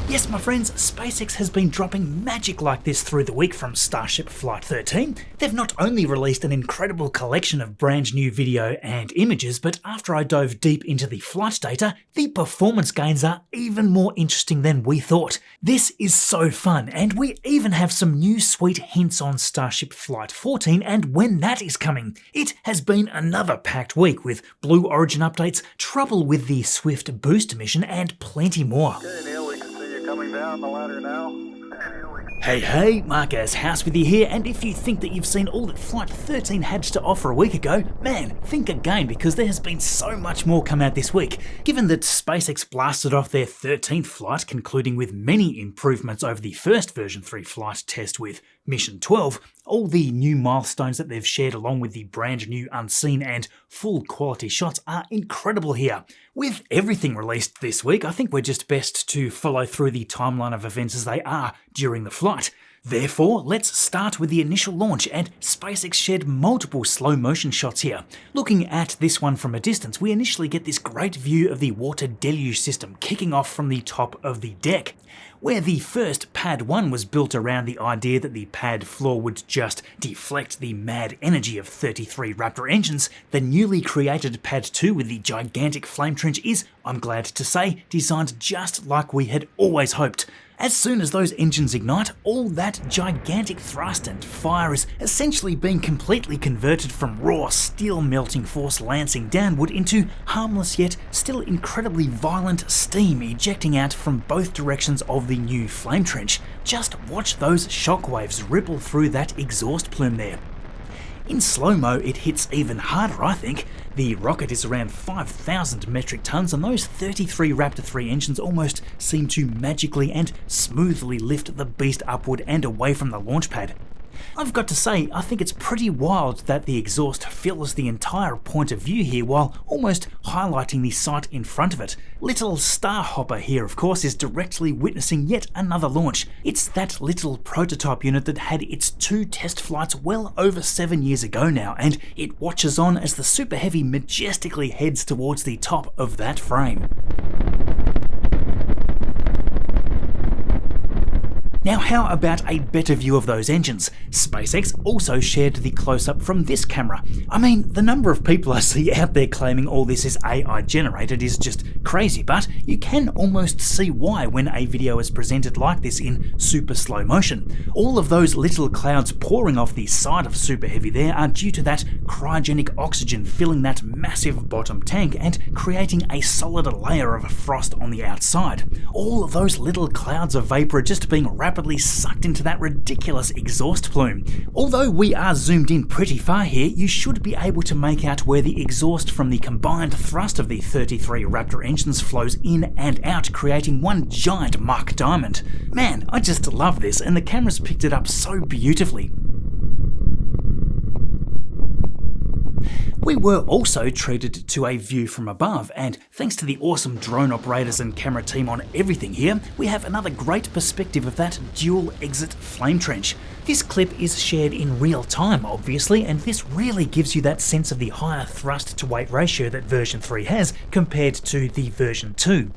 Yes, my friends, SpaceX has been dropping magic like this through the week from Starship Flight 13. They've not only released an incredible collection of brand new video and images, but after I dove deep into the flight data, the performance gains are even more interesting than we thought. This is so fun, and we even have some new sweet hints on Starship Flight 14 and when that is coming. It has been another packed week with Blue Origin updates, trouble with the Swift boost mission, and plenty more. Okay, Neil, we can see you coming down the ladder now. Hey, Marcus House with you here, and if you think that you've seen all that Flight 13 had to offer a week ago, man, think again, because there has been so much more come out this week. Given that SpaceX blasted off their 13th flight, concluding with many improvements over the first version 3 flight test with Mission 12, all the new milestones that they've shared along with the brand new unseen and full quality shots are incredible here. With everything released this week, I think we're just best to follow through the timeline of events as they are during the flight. Therefore, let's start with the initial launch, and SpaceX shared multiple slow motion shots here. Looking at this one from a distance, we initially get this great view of the water deluge system kicking off from the top of the deck. Where the first Pad 1 was built around the idea that the pad floor would just deflect the mad energy of 33 Raptor engines, the newly created Pad 2 with the gigantic flame trench is, I'm glad to say, designed just like we had always hoped. As soon as those engines ignite, all that gigantic thrust and fire is essentially being completely converted from raw steel melting force lancing downward into harmless yet still incredibly violent steam ejecting out from both directions of the new flame trench. Just watch those shockwaves ripple through that exhaust plume there. In slow-mo, it hits even harder, I think. The rocket is around 5,000 metric tons, and those 33 Raptor 3 engines almost seem to magically and smoothly lift the beast upward and away from the launch pad. I've got to say, I think it's pretty wild that the exhaust fills the entire point of view here while almost highlighting the site in front of it. Little Starhopper here, of course, is directly witnessing yet another launch. It's that little prototype unit that had its 2 test flights well over 7 years ago now, and it watches on as the Super Heavy majestically heads towards the top of that frame. Now how about a better view of those engines? SpaceX also shared the close-up from this camera. I mean, the number of people I see out there claiming all this is AI generated is just crazy, but you can almost see why when a video is presented like this in super slow motion. All of those little clouds pouring off the side of Super Heavy there are due to that cryogenic oxygen filling that massive bottom tank and creating a solid layer of frost on the outside. All of those little clouds of vapor are just being rapidly sucked into that ridiculous exhaust plume. Although we are zoomed in pretty far here, you should be able to make out where the exhaust from the combined thrust of the 33 Raptor engines flows in and out, creating one giant Mach diamond. Man, I just love this, and the camera's picked it up so beautifully. We were also treated to a view from above, and thanks to the awesome drone operators and camera team on everything here, we have another great perspective of that dual exit flame trench. This clip is shared in real time, obviously, and this really gives you that sense of the higher thrust to weight ratio that version 3 has compared to the version 2.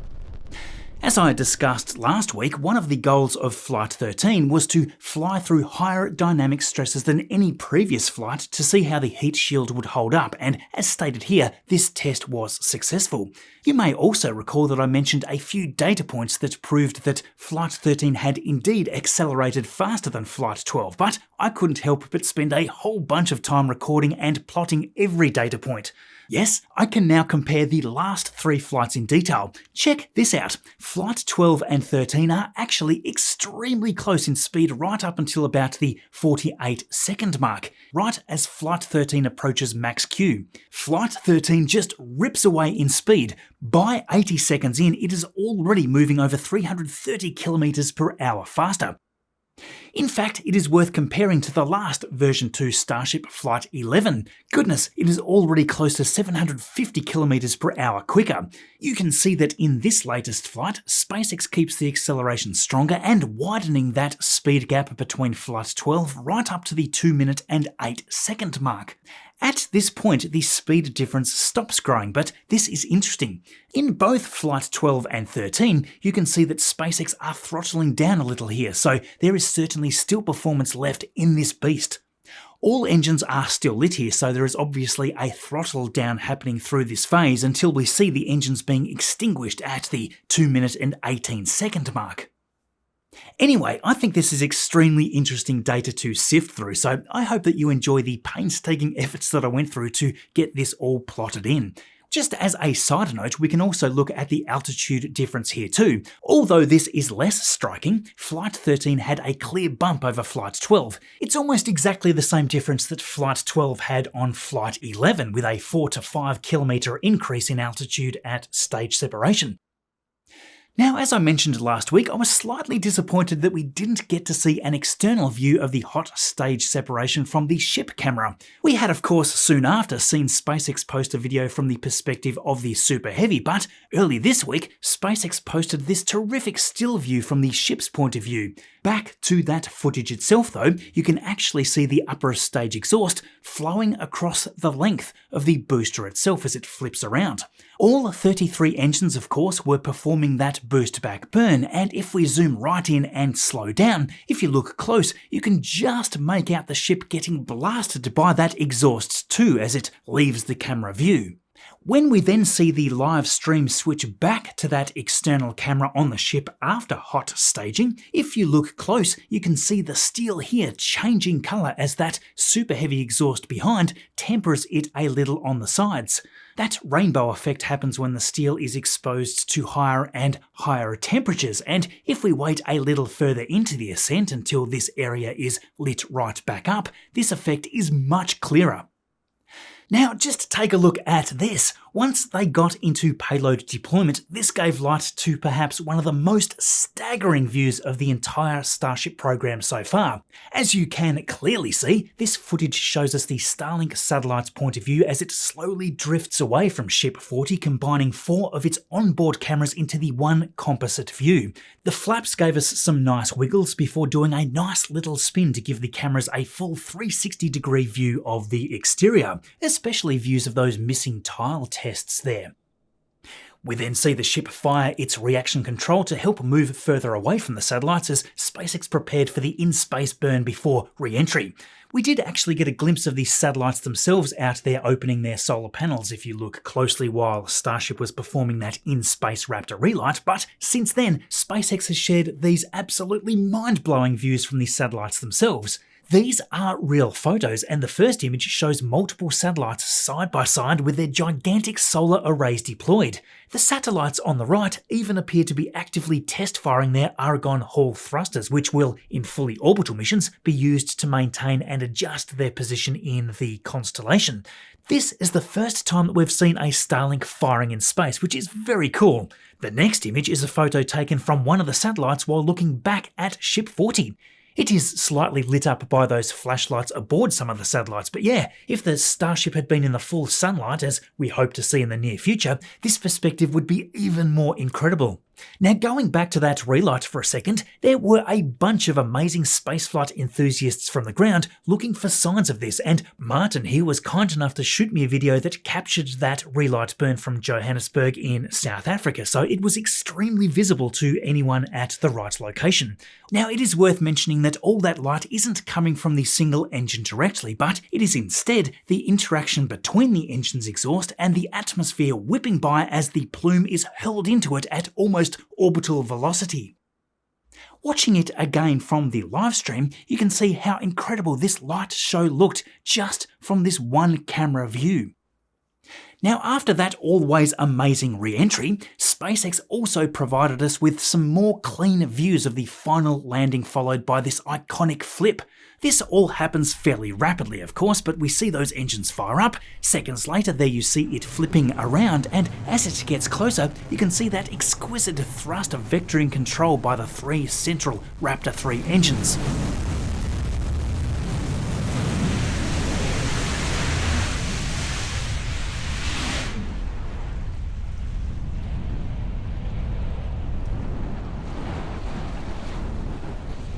As I discussed last week, one of the goals of Flight 13 was to fly through higher dynamic stresses than any previous flight to see how the heat shield would hold up, and as stated here, this test was successful. You may also recall that I mentioned a few data points that proved that Flight 13 had indeed accelerated faster than Flight 12, but I couldn't help but spend a whole bunch of time recording and plotting every data point. Yes, I can now compare the last 3 flights in detail. Check this out. Flight 12 and 13 are actually extremely close in speed right up until about the 48-second mark, right as Flight 13 approaches max Q. Flight 13 just rips away in speed. By 80 seconds in, it is already moving over 330 kilometers per hour faster. In fact, it is worth comparing to the last version 2 Starship Flight 11. Goodness, it is already close to 750 km per hour quicker. You can see that in this latest flight, SpaceX keeps the acceleration stronger and widening that speed gap between Flight 12 right up to the 2 minute and 8 second mark. At this point, the speed difference stops growing, but this is interesting. In both Flight 12 and 13, you can see that SpaceX are throttling down a little here, so there is certainly still performance left in this beast. All engines are still lit here, so there is obviously a throttle down happening through this phase until we see the engines being extinguished at the 2 minute and 18 second mark. Anyway, I think this is extremely interesting data to sift through, so I hope that you enjoy the painstaking efforts that I went through to get this all plotted in. Just as a side note, we can also look at the altitude difference here too. Although this is less striking, Flight 13 had a clear bump over Flight 12. It's almost exactly the same difference that Flight 12 had on Flight 11, with a 4 to 5 kilometre increase in altitude at stage separation. Now, as I mentioned last week, I was slightly disappointed that we didn't get to see an external view of the hot stage separation from the ship camera. We had, of course, soon after seen SpaceX post a video from the perspective of the Super Heavy, but early this week, SpaceX posted this terrific still view from the ship's point of view. Back to that footage itself though, you can actually see the upper stage exhaust flowing across the length of the booster itself as it flips around. All 33 engines, of course, were performing that boost back burn, and if we zoom right in and slow down, if you look close, you can just make out the ship getting blasted by that exhaust too as it leaves the camera view. When we then see the live stream switch back to that external camera on the ship after hot staging, if you look close, you can see the steel here changing colour as that super heavy exhaust behind tempers it a little on the sides. That rainbow effect happens when the steel is exposed to higher and higher temperatures, and if we wait a little further into the ascent until this area is lit right back up, this effect is much clearer. Now, just take a look at this. Once they got into payload deployment, this gave light to perhaps one of the most staggering views of the entire Starship program so far. As you can clearly see, this footage shows us the Starlink satellite's point of view as it slowly drifts away from Ship 40, combining 4 of its onboard cameras into the one composite view. The flaps gave us some nice wiggles before doing a nice little spin to give the cameras a full 360-degree view of the exterior, especially views of those missing tile tests there. We then see the ship fire its reaction control to help move further away from the satellites as SpaceX prepared for the in-space burn before re-entry. We did actually get a glimpse of the satellites themselves out there opening their solar panels if you look closely while Starship was performing that in-space Raptor relight, but since then, SpaceX has shared these absolutely mind-blowing views from the satellites themselves. These are real photos, and the first image shows multiple satellites side by side with their gigantic solar arrays deployed. The satellites on the right even appear to be actively test-firing their Argon Hall thrusters, which will, in fully orbital missions, be used to maintain and adjust their position in the constellation. This is the first time that we've seen a Starlink firing in space, which is very cool. The next image is a photo taken from one of the satellites while looking back at Ship 40. It is slightly lit up by those flashlights aboard some of the satellites, but yeah, if the Starship had been in the full sunlight, as we hope to see in the near future, this perspective would be even more incredible. Now, going back to that relight for a second, there were a bunch of amazing spaceflight enthusiasts from the ground looking for signs of this, and Martin here was kind enough to shoot me a video that captured that relight burn from Johannesburg in South Africa, so it was extremely visible to anyone at the right location. Now, it is worth mentioning that all that light isn't coming from the single engine directly, but it is instead the interaction between the engine's exhaust and the atmosphere whipping by as the plume is hurled into it at almost orbital velocity. Watching it again from the livestream, you can see how incredible this light show looked just from this one camera view. Now, after that always amazing re-entry, SpaceX also provided us with some more clean views of the final landing followed by this iconic flip. This all happens fairly rapidly, of course, but we see those engines fire up. Seconds later, there you see it flipping around, and as it gets closer, you can see that exquisite thrust of vectoring control by the 3 central Raptor 3 engines.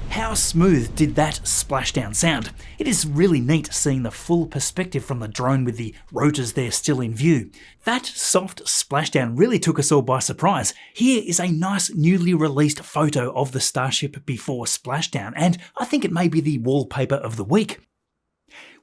How How smooth did that splashdown sound? It is really neat seeing the full perspective from the drone with the rotors there still in view. That soft splashdown really took us all by surprise. Here is a nice newly released photo of the Starship before splashdown, and I think it may be the wallpaper of the week.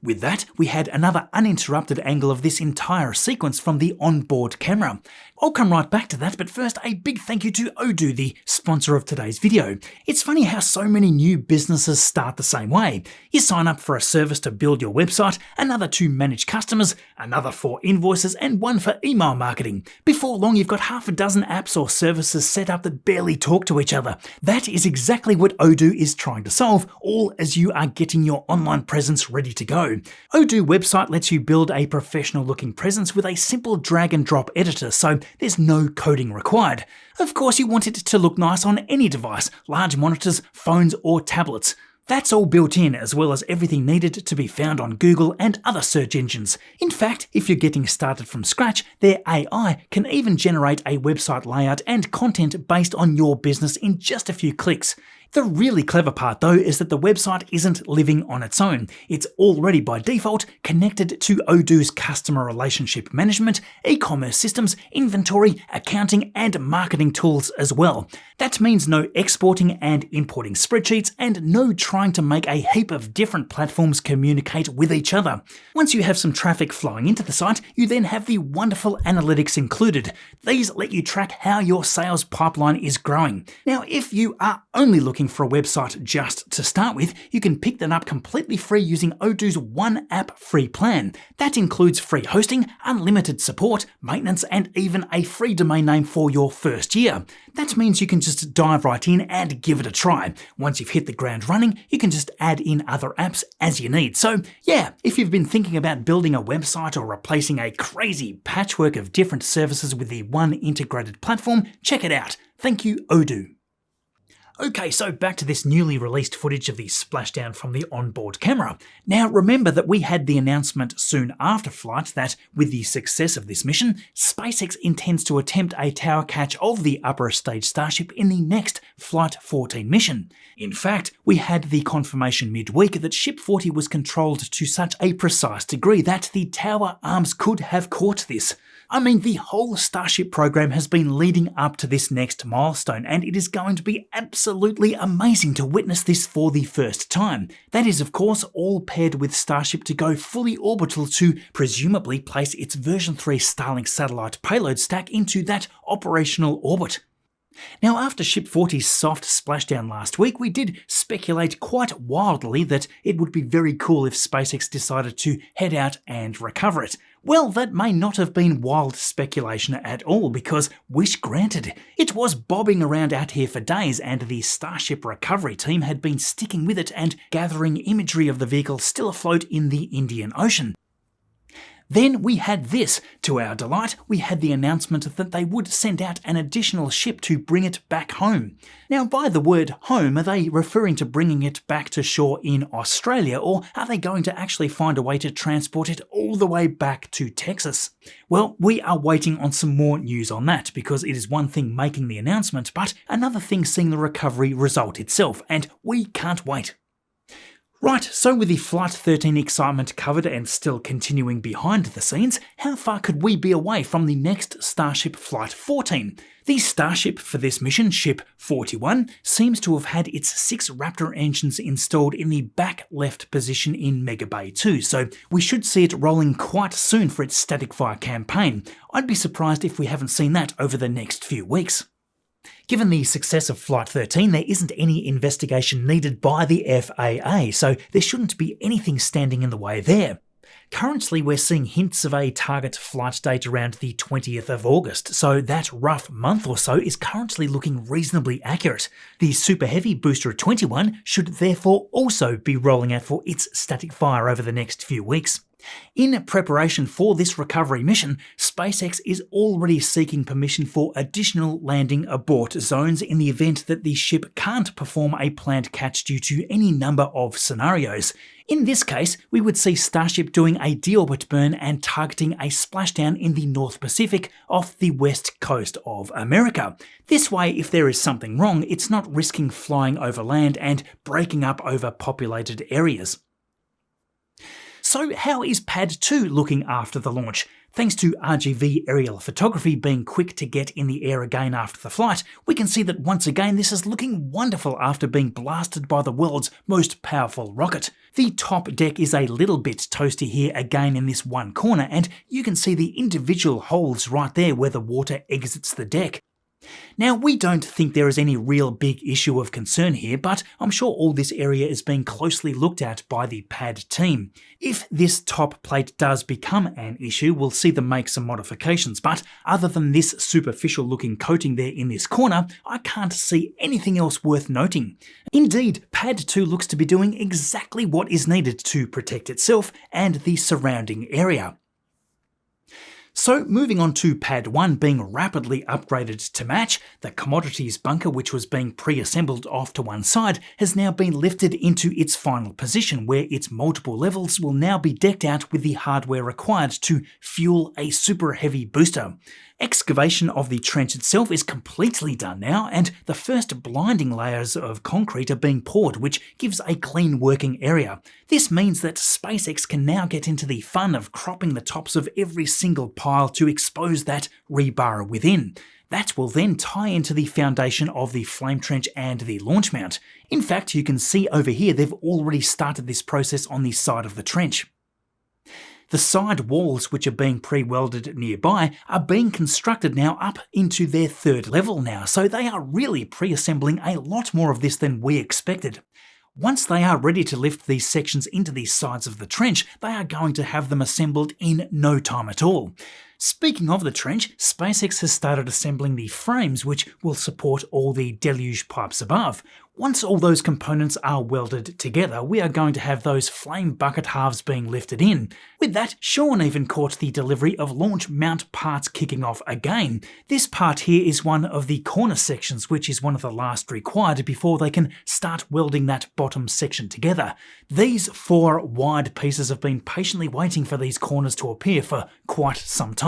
With that, we had another uninterrupted angle of this entire sequence from the onboard camera. I'll come right back to that, but first a big thank you to Odoo, the sponsor of today's video. It's funny how so many new businesses start the same way. You sign up for a service to build your website, another to manage customers, another for invoices, and one for email marketing. Before long, you've got half a dozen apps or services set up that barely talk to each other. That is exactly what Odoo is trying to solve, all as you are getting your online presence ready to go. Odoo website lets you build a professional looking presence with a simple drag and drop editor, so there's no coding required. Of course, you want it to look nice on any device, large monitors, phones or tablets. That's all built in, as well as everything needed to be found on Google and other search engines. In fact, if you're getting started from scratch, their AI can even generate a website layout and content based on your business in just a few clicks. The really clever part though is that the website isn't living on its own. It's already by default connected to Odoo's customer relationship management, e-commerce systems, inventory, accounting and marketing tools as well. That means no exporting and importing spreadsheets and no trying to make a heap of different platforms communicate with each other. Once you have some traffic flowing into the site, you then have the wonderful analytics included. These let you track how your sales pipeline is growing. Now, if you are only looking for a website just to start with, you can pick that up completely free using Odoo's one app free plan. That includes free hosting, unlimited support, maintenance, and even a free domain name for your first year. That means you can just dive right in and give it a try. Once you've hit the ground running, you can just add in other apps as you need. So yeah, if you've been thinking about building a website or replacing a crazy patchwork of different services with the one integrated platform, check it out. Thank you, Odoo. Okay, so back to this newly released footage of the splashdown from the onboard camera. Now remember that we had the announcement soon after flight that, with the success of this mission, SpaceX intends to attempt a tower catch of the upper stage Starship in the next Flight 14 mission. In fact, we had the confirmation midweek that Ship 40 was controlled to such a precise degree that the tower arms could have caught this. I mean, the whole Starship program has been leading up to this next milestone, and it is going to be absolutely amazing to witness this for the first time. That is, of course, all paired with Starship to go fully orbital to presumably place its version 3 Starlink satellite payload stack into that operational orbit. Now, after Ship 40's soft splashdown last week, we did speculate quite wildly that it would be very cool if SpaceX decided to head out and recover it. Well, that may not have been wild speculation at all, because wish granted. It was bobbing around out here for days, and the Starship recovery team had been sticking with it and gathering imagery of the vehicle still afloat in the Indian Ocean. Then we had this. To our delight, we had the announcement that they would send out an additional ship to bring it back home. Now, by the word home, are they referring to bringing it back to shore in Australia, or are they going to actually find a way to transport it all the way back to Texas? Well, we are waiting on some more news on that, because it is one thing making the announcement, but another thing seeing the recovery result itself, and we can't wait. Right, so with the Flight 13 excitement covered and still continuing behind the scenes, how far could we be away from the next Starship Flight 14? The Starship for this mission, Ship 41, seems to have had its 6 Raptor engines installed in the back left position in Mega Bay 2, so we should see it rolling quite soon for its static fire campaign. I'd be surprised if we haven't seen that over the next few weeks. Given the success of Flight 13, there isn't any investigation needed by the FAA, so there shouldn't be anything standing in the way there. Currently, we're seeing hints of a target flight date around the 20th of August, so that rough month or so is currently looking reasonably accurate. The Super Heavy Booster 21 should therefore also be rolling out for its static fire over the next few weeks. In preparation for this recovery mission, SpaceX is already seeking permission for additional landing abort zones in the event that the ship can't perform a planned catch due to any number of scenarios. In this case, we would see Starship doing a deorbit burn and targeting a splashdown in the North Pacific off the west coast of America. This way, if there is something wrong, it's not risking flying over land and breaking up over populated areas. So how is Pad 2 looking after the launch? Thanks to RGV aerial photography being quick to get in the air again after the flight, we can see that once again this is looking wonderful after being blasted by the world's most powerful rocket. The top deck is a little bit toasty here again in this one corner, and you can see the individual holes right there where the water exits the deck. Now, we don't think there is any real big issue of concern here, but I'm sure all this area is being closely looked at by the pad team. If this top plate does become an issue, we'll see them make some modifications, but other than this superficial looking coating there in this corner, I can't see anything else worth noting. Indeed, Pad 2 looks to be doing exactly what is needed to protect itself and the surrounding area. So moving on to Pad 1 being rapidly upgraded to match, the commodities bunker which was being pre-assembled off to one side has now been lifted into its final position where its multiple levels will now be decked out with the hardware required to fuel a super heavy booster. Excavation of the trench itself is completely done now, and the first blinding layers of concrete are being poured, which gives a clean working area. This means that SpaceX can now get into the fun of cropping the tops of every single pile to expose that rebar within. That will then tie into the foundation of the flame trench and the launch mount. In fact, you can see over here they've already started this process on the side of the trench. The side walls, which are being pre-welded nearby, are being constructed now up into their third level now, so they are really pre-assembling a lot more of this than we expected. Once they are ready to lift these sections into the sides of the trench, they are going to have them assembled in no time at all. Speaking of the trench, SpaceX has started assembling the frames which will support all the deluge pipes above. Once all those components are welded together, we are going to have those flame bucket halves being lifted in. With that, Shaun even caught the delivery of launch mount parts kicking off again. This part here is one of the corner sections, which is one of the last required before they can start welding that bottom section together. These 4 wide pieces have been patiently waiting for these corners to appear for quite some time.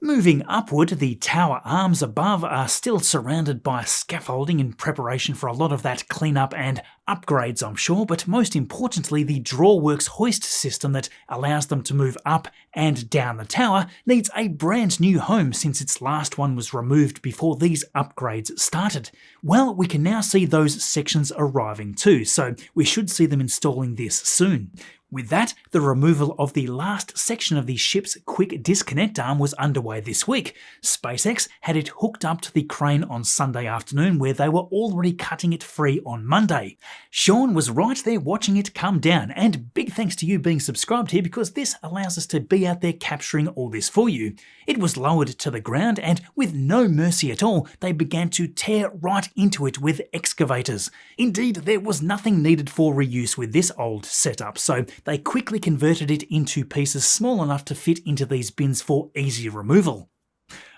Moving upward, the tower arms above are still surrounded by scaffolding in preparation for a lot of that cleanup and upgrades, I'm sure, but most importantly, the Drawworks hoist system that allows them to move up and down the tower needs a brand new home since its last one was removed before these upgrades started. Well, we can now see those sections arriving too, so we should see them installing this soon. With that, the removal of the last section of the ship's quick disconnect arm was underway this week. SpaceX had it hooked up to the crane on Sunday afternoon where they were already cutting it free on Monday. Shaun was right there watching it come down, and big thanks to you being subscribed here because this allows us to be out there capturing all this for you. It was lowered to the ground and with no mercy at all, they began to tear right into it with excavators. Indeed, there was nothing needed for reuse with this old setup, so they quickly converted it into pieces small enough to fit into these bins for easy removal.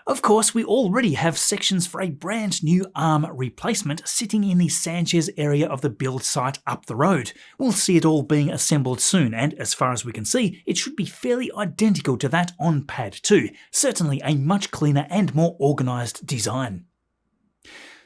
Of course, we already have sections for a brand new arm replacement sitting in the Sanchez area of the build site up the road. We'll see it all being assembled soon, and as far as we can see, it should be fairly identical to that on Pad 2. Certainly a much cleaner and more organised design.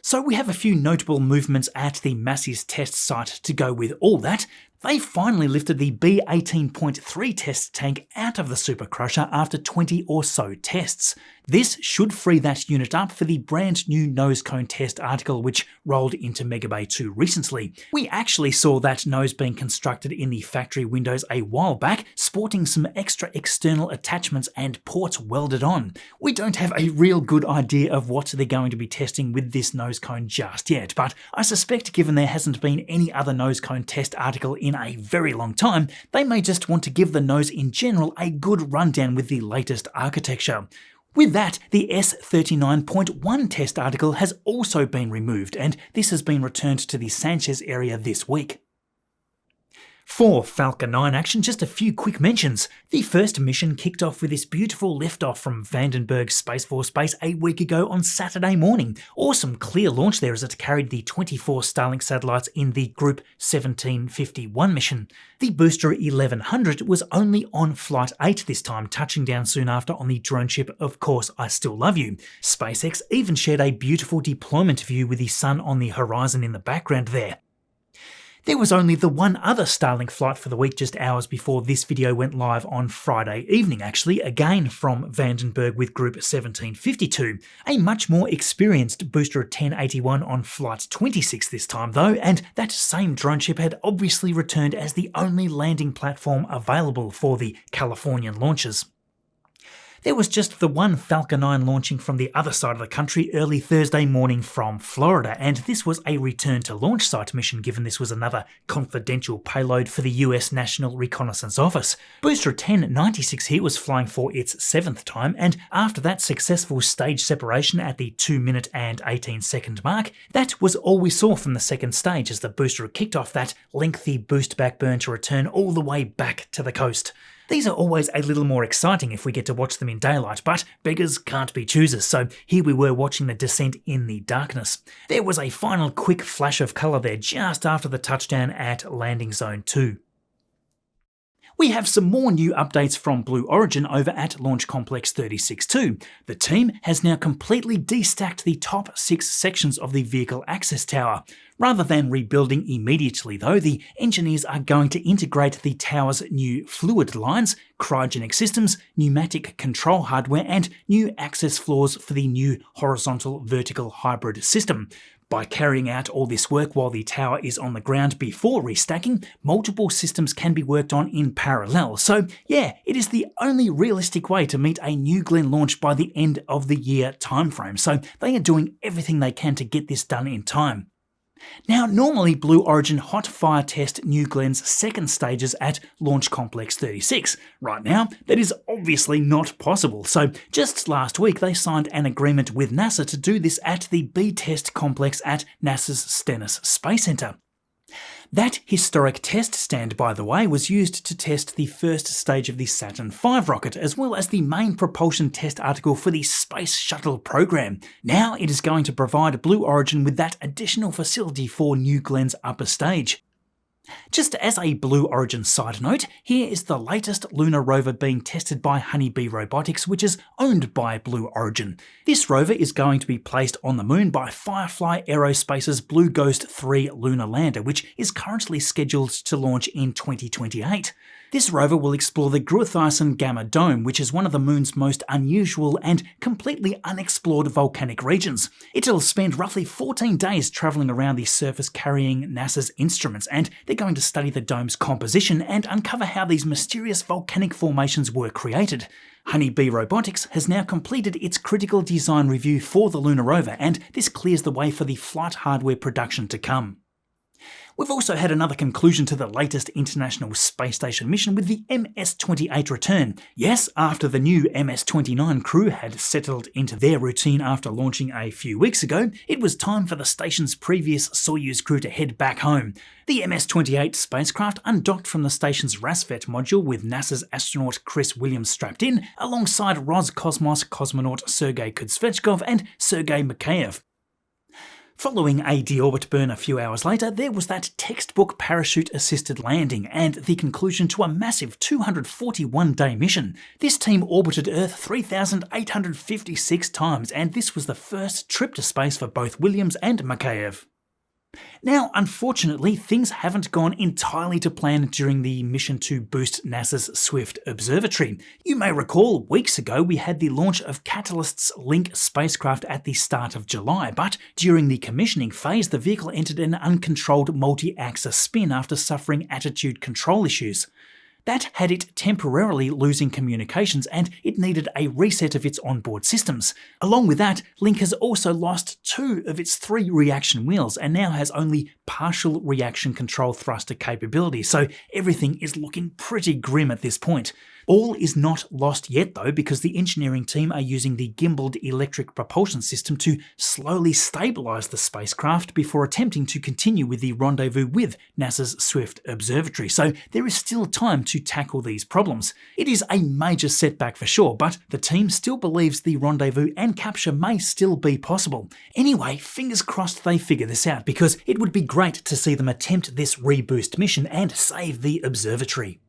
So we have a few notable movements at the Massey's test site to go with all that. They finally lifted the B18.3 test tank out of the Super Crusher after 20 or so tests. This should free that unit up for the brand new nose cone test article which rolled into Megabay 2 recently. We actually saw that nose being constructed in the factory windows a while back, sporting some extra external attachments and ports welded on. We don't have a real good idea of what they're going to be testing with this nose cone just yet, but I suspect given there hasn't been any other nose cone test article in a very long time, they may just want to give the nose in general a good rundown with the latest architecture. With that, the S39.1 test article has also been removed, and this has been returned to the Sanchez area this week. For Falcon 9 action, just a few quick mentions. The first mission kicked off with this beautiful liftoff from Vandenberg Space Force Base a week ago on Saturday morning. Awesome clear launch there as it carried the 24 Starlink satellites in the Group 1751 mission. The booster 1100 was only on Flight 8 this time, touching down soon after on the drone ship Of Course I Still Love You. SpaceX even shared a beautiful deployment view with the sun on the horizon in the background there. There was only the one other Starlink flight for the week just hours before this video went live on Friday evening actually, again from Vandenberg with Group 1752. A much more experienced booster 1081 on Flight 26 this time though, and that same drone ship had obviously returned as the only landing platform available for the Californian launches. There was just the one Falcon 9 launching from the other side of the country early Thursday morning from Florida, and this was a return to launch site mission given this was another confidential payload for the US National Reconnaissance Office. Booster 1096 here was flying for its 7th time, and after that successful stage separation at the 2-minute and 18-second mark, that was all we saw from the second stage as the booster kicked off that lengthy boost back burn to return all the way back to the coast. These are always a little more exciting if we get to watch them in daylight, but beggars can't be choosers, so here we were watching the descent in the darkness. There was a final quick flash of colour there just after the touchdown at landing zone 2. We have some more new updates from Blue Origin over at Launch Complex 36 too. The team has now completely destacked the top 6 sections of the vehicle access tower. Rather than rebuilding immediately though, the engineers are going to integrate the tower's new fluid lines, cryogenic systems, pneumatic control hardware and new access floors for the new horizontal-vertical hybrid system. By carrying out all this work while the tower is on the ground before restacking, multiple systems can be worked on in parallel. So yeah, it is the only realistic way to meet a New Glenn launch by the end of the year timeframe. So they are doing everything they can to get this done in time. Now, normally Blue Origin hot fire test New Glenn's second stages at Launch Complex 36. Right now, that is obviously not possible, so just last week they signed an agreement with NASA to do this at the B-Test complex at NASA's Stennis Space Center. That historic test stand, by the way, was used to test the first stage of the Saturn V rocket, as well as the main propulsion test article for the Space Shuttle program. Now it is going to provide Blue Origin with that additional facility for New Glenn's upper stage. Just as a Blue Origin side note, here is the latest lunar rover being tested by Honeybee Robotics, which is owned by Blue Origin. This rover is going to be placed on the moon by Firefly Aerospace's Blue Ghost 3 lunar lander, which is currently scheduled to launch in 2028. This rover will explore the Gruithuisen Gamma Dome, which is one of the moon's most unusual and completely unexplored volcanic regions. It'll spend roughly 14 days travelling around the surface carrying NASA's instruments, and they're going to study the dome's composition and uncover how these mysterious volcanic formations were created. Honeybee Robotics has now completed its critical design review for the lunar rover, and this clears the way for the flight hardware production to come. We've also had another conclusion to the latest International Space Station mission with the MS-28 return. Yes, after the new MS-29 crew had settled into their routine after launching a few weeks ago, it was time for the station's previous Soyuz crew to head back home. The MS-28 spacecraft undocked from the station's Rassvet module with NASA's astronaut Chris Williams strapped in, alongside Roscosmos cosmonaut Sergei Kuznetsov and Sergei Mikheyev. Following a deorbit burn a few hours later, there was that textbook parachute-assisted landing and the conclusion to a massive 241-day mission. This team orbited Earth 3,856 times, and this was the first trip to space for both Williams and Mikheyev. Now, unfortunately, things haven't gone entirely to plan during the mission to boost NASA's Swift Observatory. You may recall, weeks ago we had the launch of Catalyst's Link spacecraft at the start of July, but during the commissioning phase the vehicle entered an uncontrolled multi-axis spin after suffering attitude control issues. That had it temporarily losing communications, and it needed a reset of its onboard systems. Along with that, Link has also lost 2 of its 3 reaction wheels and now has only partial reaction control thruster capability, so everything is looking pretty grim at this point. All is not lost yet though, because the engineering team are using the gimbaled electric propulsion system to slowly stabilise the spacecraft before attempting to continue with the rendezvous with NASA's Swift Observatory, so there is still time to tackle these problems. It is a major setback for sure, but the team still believes the rendezvous and capture may still be possible. Anyway, fingers crossed they figure this out, because it would be great to see them attempt this reboost mission and save the observatory.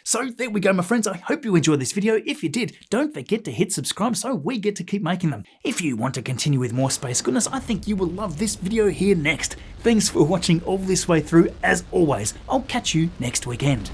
So there we go, my friends. I hope you enjoyed this video. If you did, don't forget to hit subscribe so we get to keep making them. If you want to continue with more space goodness, I think you will love this video here next. Thanks for watching all this way through. As always, I'll catch you next weekend.